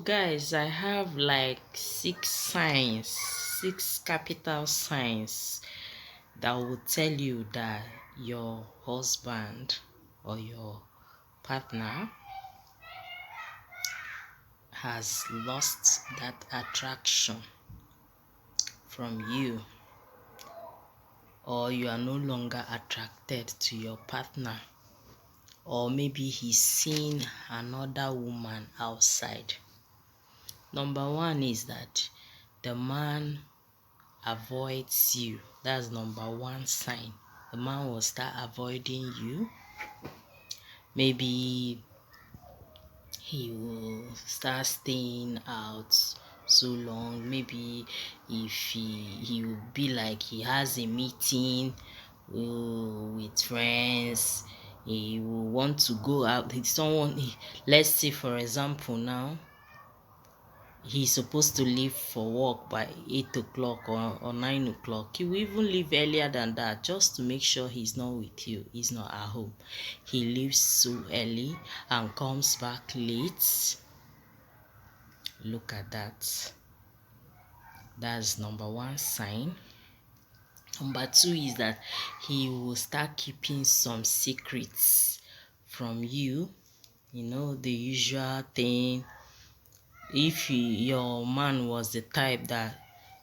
guys, I have like six capital signs that will tell you that your husband or your partner has lost that attraction from you, or you are no longer attracted to your partner, or maybe he's seeing another woman outside. Number one is that the man avoids you. That's number one sign. The man will start avoiding you. Maybe he will start staying out so long. Maybe if he will be like he has a meeting with friends, he will want to go out. Let's say for example now, he's supposed to leave for work by 8 o'clock or 9 o'clock. He will even leave earlier than that just to make sure he's not with you. He's not at home. He leaves so early and comes back late. Look at that. That's number one sign. Number two is that he will start keeping some secrets from you. You know, the usual thing. If your man was the type that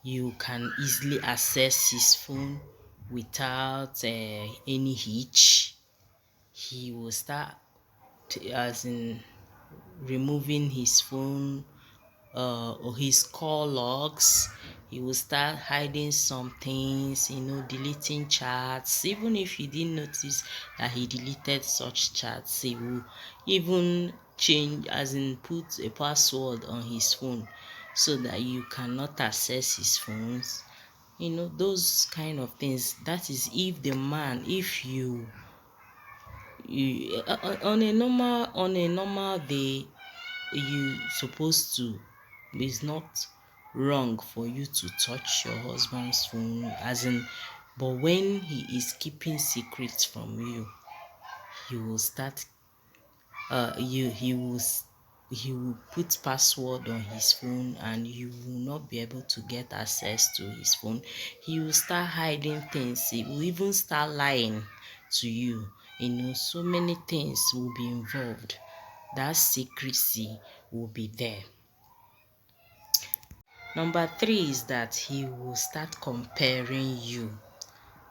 you can easily access his phone without any hitch, he will start as in removing his phone or his call logs. He will start hiding some things, deleting chats. Even if you didn't notice that he deleted such chats, he will even change, as in put a password on his phone so that you cannot access his phones. Those kind of things. That is if the man, if you on a normal day, you supposed to, it's not wrong for you to touch your husband's phone, as in, but when he is keeping secrets from you, he will start he will put password on his phone and you will not be able to get access to his phone. He will start hiding things. He will even start lying to you. So many things will be involved. That secrecy will be there. Number three is that he will start comparing you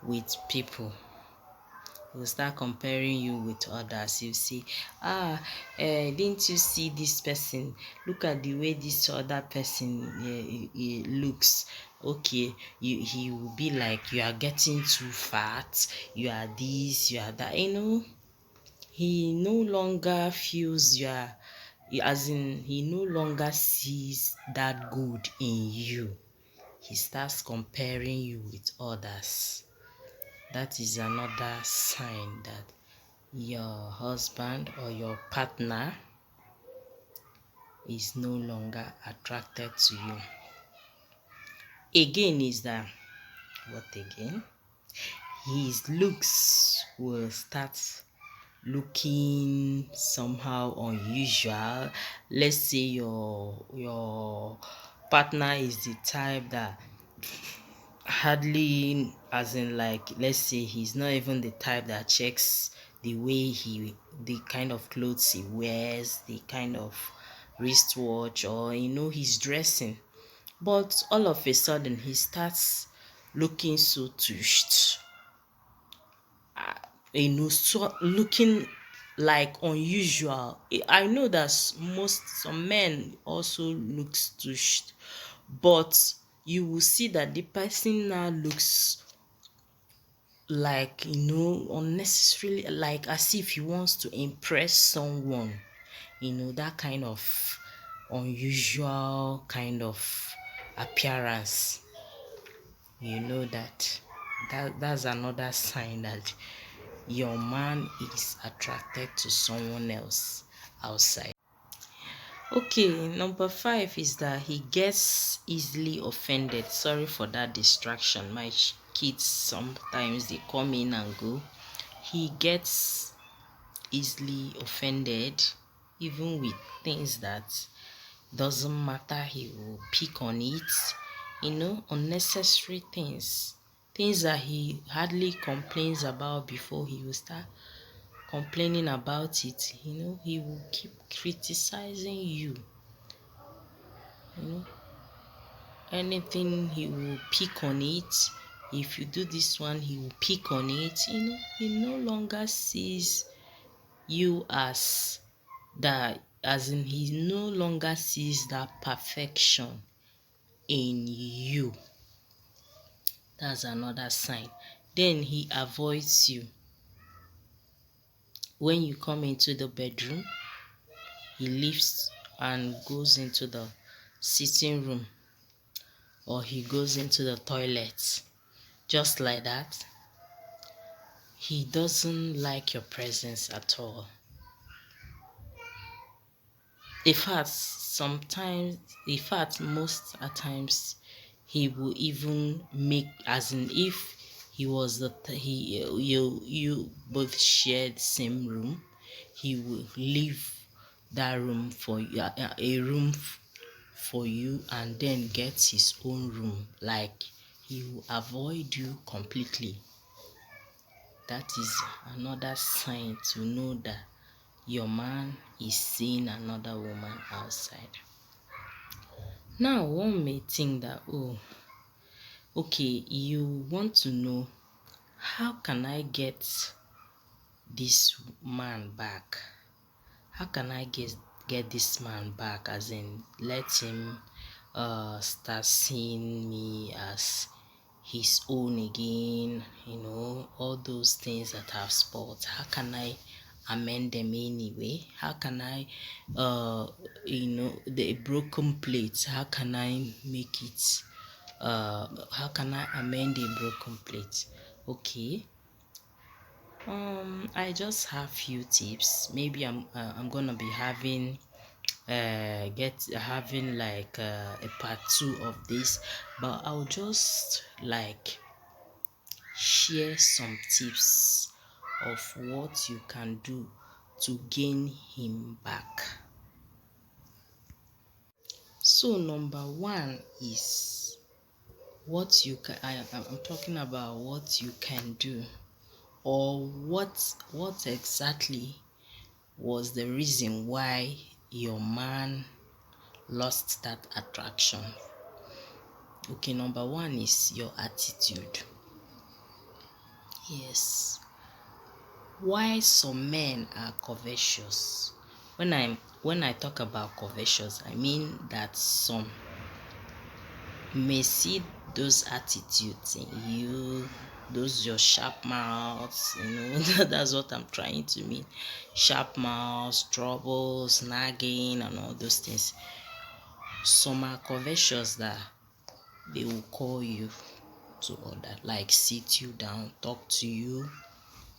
with people. He will start comparing you with others. You see, didn't you see this person? Look at the way this other person looks. Okay, he will be like, you are getting too fat, you are this, you are that. He no longer feels you are, as in, he no longer sees that good in you. He starts comparing you with others. That is another sign that your husband or your partner is no longer attracted to you. Again is that, what again? His looks will start looking somehow unusual. Let's say your partner is the type that hardly, as in, like, let's say he's not even the type that checks the kind of clothes he wears, the kind of wristwatch, or his dressing. But all of a sudden he starts looking so tushed, so looking like unusual. I know that some men also looks tushed, but you will see that the person now looks like, unnecessarily, like as if he wants to impress someone. That kind of unusual kind of appearance. That's another sign that your man is attracted to someone else outside. Okay, number five is that he gets easily offended. Sorry for that distraction. My kids, sometimes they come in and go. He gets easily offended, even with things that doesn't matter, he will pick on it. Unnecessary things that he hardly complains about. Before he will start complaining about it, he will keep criticizing you. Anything, he will pick on it. If you do this one, he will pick on it. He no longer sees you as that, as in he no longer sees that perfection in you. That's another sign. Then he avoids you. When you come into the bedroom, he leaves and goes into the sitting room, or he goes into the toilet. Just like that. He doesn't like your presence at all. Most at times, he will even make, as in, if he was you both shared same room, he will leave that room for you, a room for you, and then gets his own room. Like, he will avoid you completely. That is another sign to know that your man is seeing another woman outside. Now, one may think that, oh, okay, you want to know, how can I get this man back? How can I get this man back? As in, let him start seeing me as his own again, all those things that I've spoiled. How can I amend them anyway? How can I the broken plates, how can I make it how can I amend a broken plate? Okay. I just have few tips. Maybe I'm gonna be having like a part 2 of this, but I'll just like share some tips of what you can do to gain him back. So number 1 is what you can. I'm talking about what you can do, or what exactly was the reason why your man lost that attraction. Okay, number 1 is your attitude. Yes. Why some men are covetous? When I talk about covetous, I mean that some may see those attitudes in you, those your sharp mouths, that's what I'm trying to mean. Sharp mouths, troubles, nagging, and all those things. Some are covetous that they will call you to order, like sit you down, talk to you.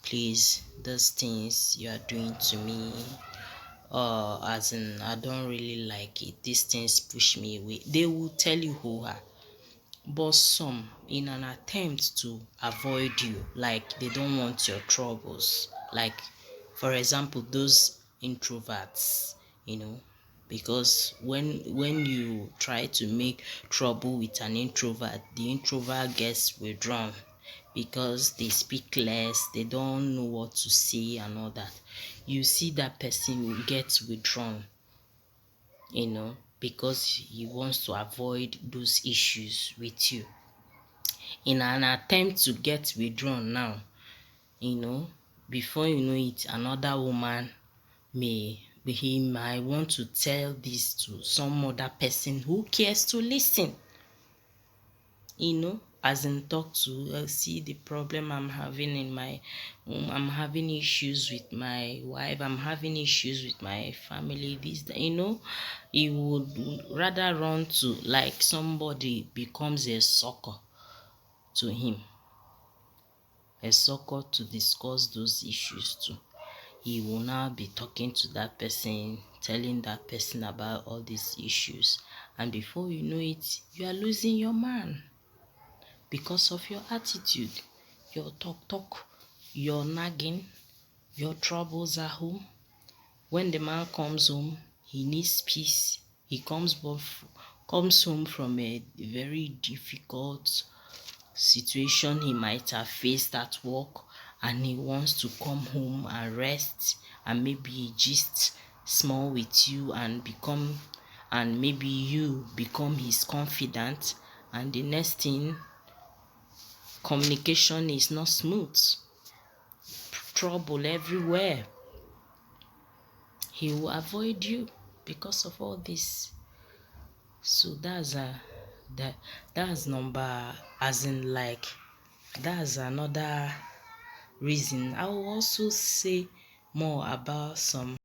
Please, those things you are doing to me, as in, I don't really like it. These things push me away. They will tell you who are. But some, in an attempt to avoid you, like they don't want your troubles. Like, for example, those introverts, because when you try to make trouble with an introvert, the introvert gets withdrawn because they speak less, they don't know what to say and all that. You see that person will get withdrawn, because he wants to avoid those issues with you. In an attempt to get withdrawn now, before you know it, another woman he might want to tell this to some other person who cares to listen. As in, talk to see the problem I'm having in my I'm having issues with my wife, I'm having issues with my family, he would rather run to, like, somebody becomes a sucker to him, a sucker to discuss those issues too. He will now be talking to that person, telling that person about all these issues, and before you know it, you are losing your man because of your attitude, your talk, your nagging, your troubles at home. When the man comes home, he needs peace. he comes home from a very difficult situation he might have faced at work, and he wants to come home and rest and maybe gist small with you and maybe you become his confidant, and the next thing, communication is not smooth, trouble everywhere. He will avoid you because of all this. So that that's number, as in like, that's another reason. I will also say more about some